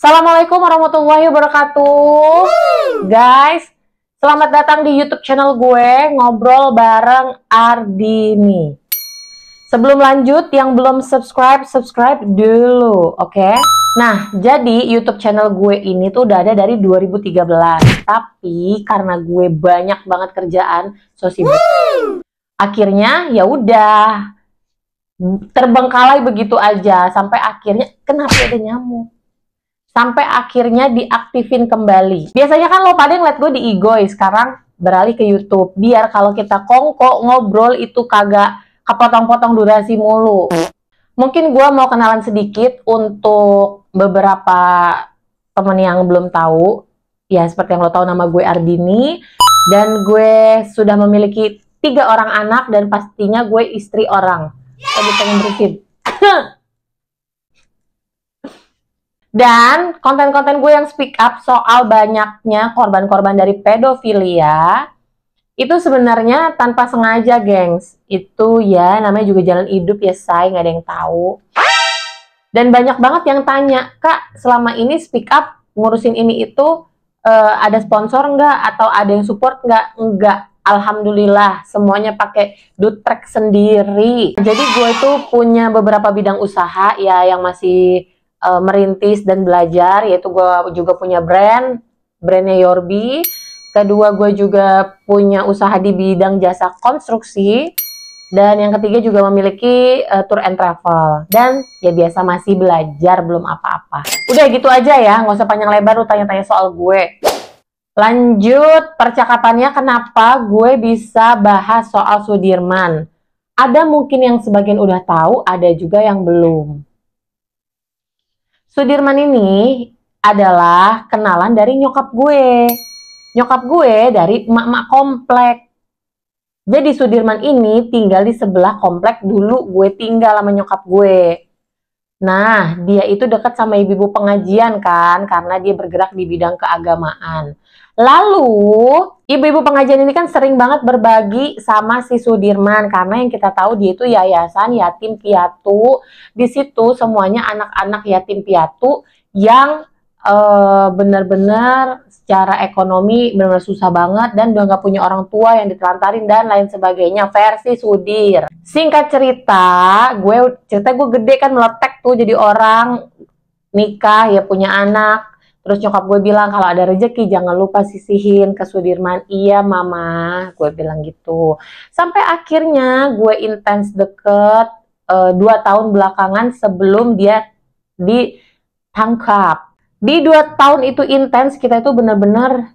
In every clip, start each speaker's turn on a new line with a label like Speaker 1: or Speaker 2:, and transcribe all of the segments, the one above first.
Speaker 1: Assalamualaikum warahmatullahi wabarakatuh. Guys, selamat datang di YouTube channel gue, Ngobrol Bareng Ardini. Sebelum lanjut, yang belum subscribe dulu, oke? Nah, jadi YouTube channel gue ini tuh udah ada dari 2013. Tapi karena gue banyak banget kerjaan, so sibuk. Akhirnya ya udah terbengkalai begitu aja sampai akhirnya kenapa ada nyamuk. Sampai akhirnya diaktifin kembali. Biasanya kan lo pada ngeliat gue di Igoi, sekarang beralih ke YouTube. Biar kalau kita kongko ngobrol itu kagak kepotong-potong durasi mulu. Mungkin gue mau kenalan sedikit untuk beberapa temen yang belum tahu. Ya seperti yang lo tahu, nama gue Ardini. Dan gue sudah memiliki 3 orang anak dan pastinya gue istri orang. Lagi pengen berusin. Dan konten-konten gue yang speak up soal banyaknya korban-korban dari pedofilia itu sebenarnya tanpa sengaja, gengs. Itu ya namanya juga jalan hidup ya, say, nggak ada yang tahu. Dan banyak banget yang tanya, Kak, selama ini speak up ngurusin ini itu ada sponsor nggak atau ada yang support nggak? Nggak. Alhamdulillah semuanya pakai dutrek sendiri. Jadi gue itu punya beberapa bidang usaha ya yang masih merintis dan belajar, yaitu gue juga punya brandnya Yorbi. Kedua, gue juga punya usaha di bidang jasa konstruksi. Dan yang ketiga juga memiliki tour and travel. Dan ya biasa masih belajar, belum apa-apa. Udah gitu aja ya, nggak usah panjang lebar lu tanya-tanya soal gue. Lanjut percakapannya, kenapa gue bisa bahas soal Sudirman. Ada mungkin yang sebagian udah tahu, ada juga yang belum. Sudirman ini adalah kenalan dari nyokap gue. Nyokap gue dari emak-emak komplek. Jadi Sudirman ini tinggal di sebelah komplek dulu gue tinggal sama nyokap gue. Nah, dia itu dekat sama ibu-ibu pengajian kan, karena dia bergerak di bidang keagamaan. Lalu, ibu-ibu pengajian ini kan sering banget berbagi sama si Sudirman, karena yang kita tahu dia itu yayasan yatim piatu. Di situ semuanya anak-anak yatim piatu yang benar-benar secara ekonomi benar-benar susah banget dan udah nggak punya orang tua yang ditelantarin dan lain sebagainya, versi Sudir. Singkat cerita, gue gede kan, meletek tuh jadi orang, nikah ya punya anak. Terus nyokap gue bilang kalau ada rezeki jangan lupa sisihin ke Sudirman. Iya mama, gue bilang gitu. Sampai akhirnya gue intens deket 2 tahun belakangan sebelum dia ditangkap. Di 2 tahun itu intens, kita itu bener-bener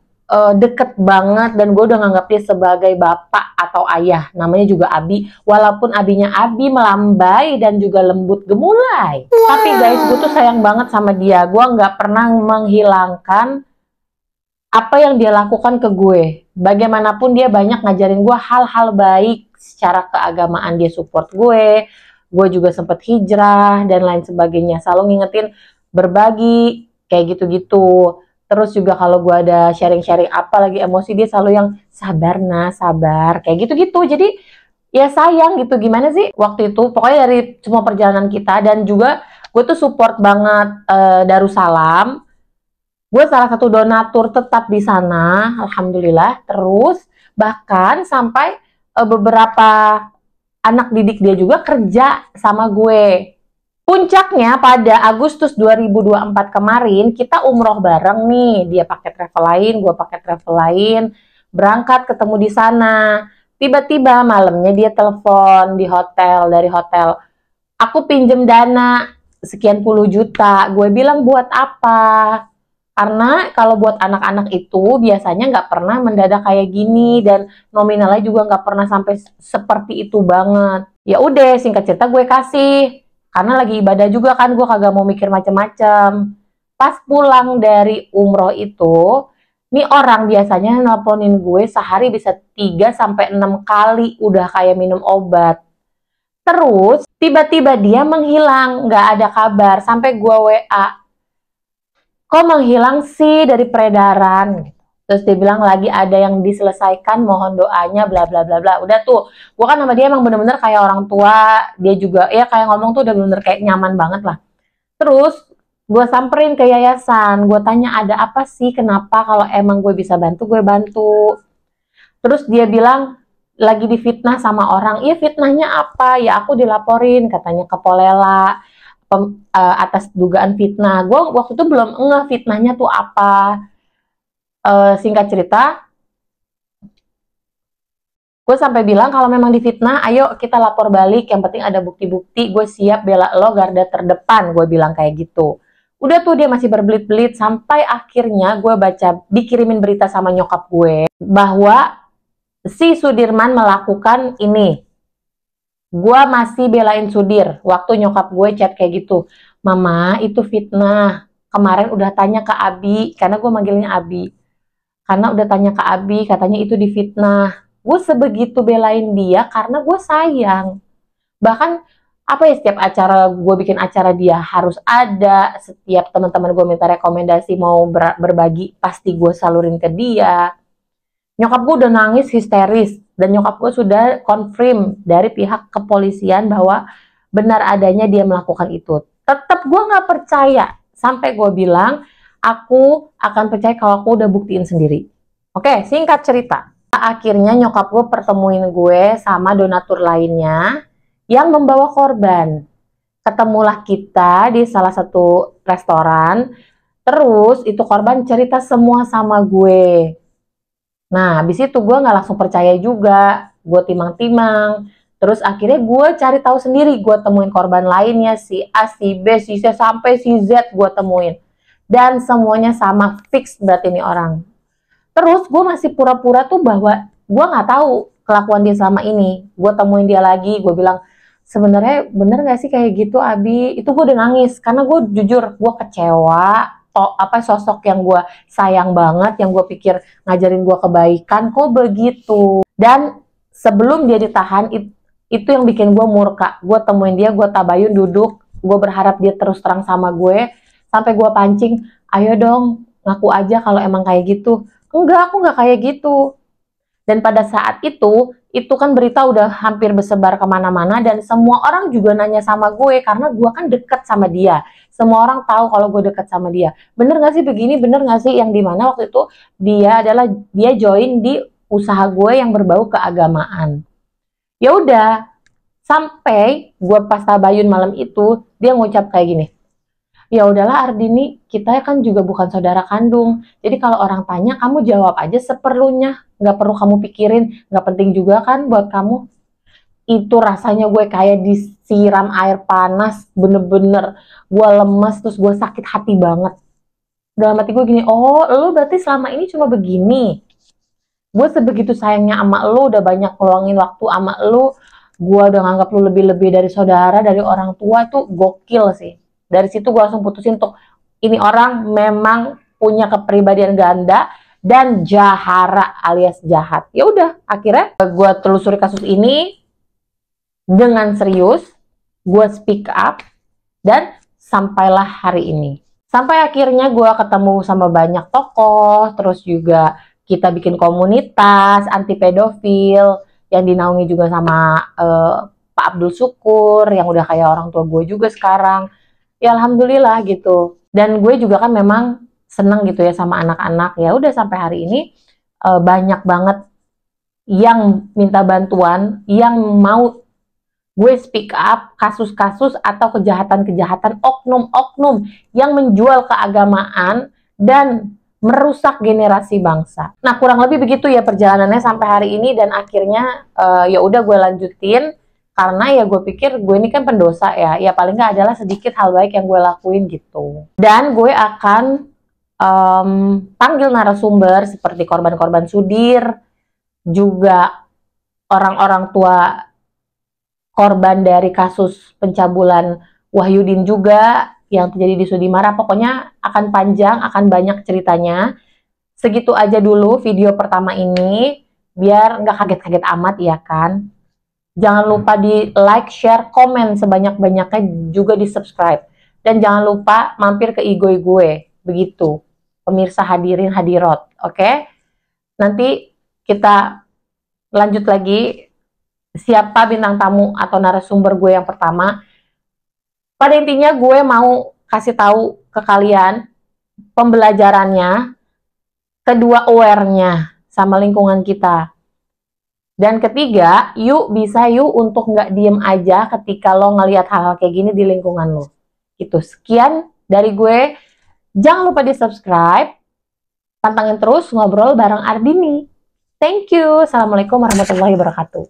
Speaker 1: deket banget. Dan gue udah nganggap dia sebagai bapak atau ayah. Namanya juga Abi. Walaupun Abinya Abi melambai dan juga lembut gemulai. Tapi guys, gue tuh sayang banget sama dia. Gue nggak pernah menghilangkan apa yang dia lakukan ke gue. Bagaimanapun dia banyak ngajarin gue hal-hal baik secara keagamaan. Dia support gue. Gue juga sempet hijrah dan lain sebagainya. Selalu ngingetin berbagi, kayak gitu-gitu. Terus juga kalau gue ada sharing-sharing apa lagi emosi, dia selalu yang sabar nah, sabar, kayak gitu-gitu. Jadi ya sayang gitu, gimana sih waktu itu. Pokoknya dari semua perjalanan kita. Dan juga gue tuh support banget Darussalam. Gue salah satu donatur tetap di sana, alhamdulillah. Terus bahkan sampai beberapa anak didik dia juga kerja sama gue. Puncaknya pada Agustus 2024 kemarin, kita umroh bareng nih. Dia pakai travel lain, gue pakai travel lain. Berangkat ketemu di sana. Tiba-tiba malamnya dia telepon di hotel, dari hotel. Aku pinjem dana sekian puluh juta. Gue bilang buat apa? Karena kalau buat anak-anak itu biasanya nggak pernah mendadak kayak gini. Dan nominalnya juga nggak pernah sampai seperti itu banget. Ya udah, singkat cerita gue kasih. Karena lagi ibadah juga kan, gue kagak mau mikir macem-macem. Pas pulang dari umroh itu, nih orang biasanya nelponin gue sehari bisa 3-6 kali, udah kayak minum obat. Terus tiba-tiba dia menghilang, nggak ada kabar. Sampai gue WA, kok menghilang sih dari peredaran? Terus dia bilang lagi ada yang diselesaikan, mohon doanya, bla bla bla bla. Udah tuh, gue kan sama dia emang bener-bener kayak orang tua. Dia juga ya kayak ngomong tuh udah bener-bener kayak nyaman banget lah. Terus Gue samperin ke yayasan, gue tanya ada apa sih, kenapa, kalau emang gue bisa bantu, gue bantu. Terus dia bilang lagi difitnah sama orang. Iya, fitnahnya apa? Ya aku dilaporin katanya ke Polela atas dugaan fitnah. Gue waktu itu belum ngeh fitnahnya tuh apa. Singkat cerita, gue sampai bilang kalau memang difitnah, ayo kita lapor balik. Yang penting ada bukti-bukti. Gue siap bela lo garda terdepan. Gue bilang kayak gitu. Udah tuh dia masih berbelit-belit sampai akhirnya gue baca dikirimin berita sama nyokap gue bahwa si Sudirman melakukan ini. Gue masih belain Sudir waktu nyokap gue chat kayak gitu. Mama, itu fitnah. Kemarin udah tanya ke Abi, karena gue manggilnya Abi. Karena udah tanya ke Abi, katanya itu difitnah. Gue sebegitu belain dia karena gue sayang. Bahkan apa ya, setiap acara gue bikin acara dia harus ada. Setiap teman-teman gue minta rekomendasi mau berbagi, pasti gue salurin ke dia. Nyokap gue udah nangis histeris, dan nyokap gue sudah confirm dari pihak kepolisian bahwa benar adanya dia melakukan itu. Tetap gue nggak percaya, sampai gue bilang aku akan percaya kalau aku udah buktiin sendiri. Oke, singkat cerita, akhirnya nyokap gue pertemuin gue sama donatur lainnya yang membawa korban. Ketemulah kita di salah satu restoran, terus itu korban cerita semua sama gue. Nah, habis itu gue nggak langsung percaya juga, gue timang-timang. Terus akhirnya gue cari tahu sendiri, gue temuin korban lainnya, si A, si B, si C, sampai si Z gue temuin. Dan semuanya sama, fix berarti ini orang. Terus gue masih pura-pura tuh bahwa gue nggak tahu kelakuan dia selama ini. Gue temuin dia lagi, gue bilang, sebenarnya bener nggak sih kayak gitu, Abi? Itu gue udah nangis, karena gue jujur, gue kecewa. Apa sosok yang gue sayang banget, yang gue pikir ngajarin gue kebaikan, kok begitu. Dan sebelum dia ditahan, itu yang bikin gue murka. Gue temuin dia, gue tabayun duduk, gue berharap dia terus terang sama gue, sampai gue pancing, ayo dong ngaku aja kalau emang kayak gitu. Enggak, aku nggak kayak gitu. Dan pada saat itu kan berita udah hampir bersebar kemana-mana, dan semua orang juga nanya sama gue, karena gue kan deket sama dia. Semua orang tahu kalau gue deket sama dia. Bener gak sih begini, bener gak sih? Yang dimana waktu itu dia join di usaha gue yang berbau keagamaan. Ya udah, sampai gue pas tabayun malam itu, dia ngucap kayak gini, ya udahlah Ardini, kita kan juga bukan saudara kandung. Jadi kalau orang tanya, kamu jawab aja seperlunya. Nggak perlu kamu pikirin, nggak penting juga kan buat kamu. Itu rasanya gue kayak disiram air panas, bener-bener gue lemes, terus gue sakit hati banget. Dalam hati gue gini, oh lu berarti selama ini cuma begini. Gue sebegitu sayangnya sama lu, udah banyak ngeluangin waktu sama lu. Gue udah nganggap lu lebih-lebih dari saudara, dari orang tua, tuh gokil sih. Dari situ gue langsung putusin tuh, ini orang memang punya kepribadian ganda dan jahara alias jahat. Ya udah, akhirnya gue telusuri kasus ini dengan serius, gue speak up, dan sampailah hari ini. Sampai akhirnya gue ketemu sama banyak tokoh, terus juga kita bikin komunitas anti pedofil yang dinaungi juga sama Pak Abdul Syukur, yang udah kayak orang tua gue juga sekarang. Ya alhamdulillah gitu. Dan gue juga kan memang seneng gitu ya sama anak-anak. Ya udah sampai hari ini banyak banget yang minta bantuan, yang mau gue speak up kasus-kasus atau kejahatan-kejahatan oknum-oknum yang menjual keagamaan dan merusak generasi bangsa. Nah, kurang lebih begitu ya perjalanannya sampai hari ini, dan akhirnya ya udah gue lanjutin. Karena ya gue pikir gue ini kan pendosa ya paling nggak adalah sedikit hal baik yang gue lakuin gitu. Dan gue akan panggil narasumber seperti korban-korban Sudir, juga orang-orang tua korban dari kasus pencabulan Wahyudin juga yang terjadi di Sudimara. Pokoknya akan panjang, akan banyak ceritanya. Segitu aja dulu video pertama ini, biar nggak kaget-kaget amat ya kan. Jangan lupa di like, share, komen sebanyak-banyaknya, juga di subscribe. Dan jangan lupa mampir ke IG gue, begitu. Pemirsa hadirin hadirat, oke? Nanti kita lanjut lagi, siapa bintang tamu atau narasumber gue yang pertama. Pada intinya gue mau kasih tahu ke kalian pembelajarannya, kedua aware-nya sama lingkungan kita. Dan ketiga, yuk untuk nggak diem aja ketika lo ngelihat hal-hal kayak gini di lingkungan lo. Itu sekian dari gue. Jangan lupa di subscribe. Pantangin terus ngobrol bareng Ardini. Thank you. Assalamualaikum warahmatullahi wabarakatuh.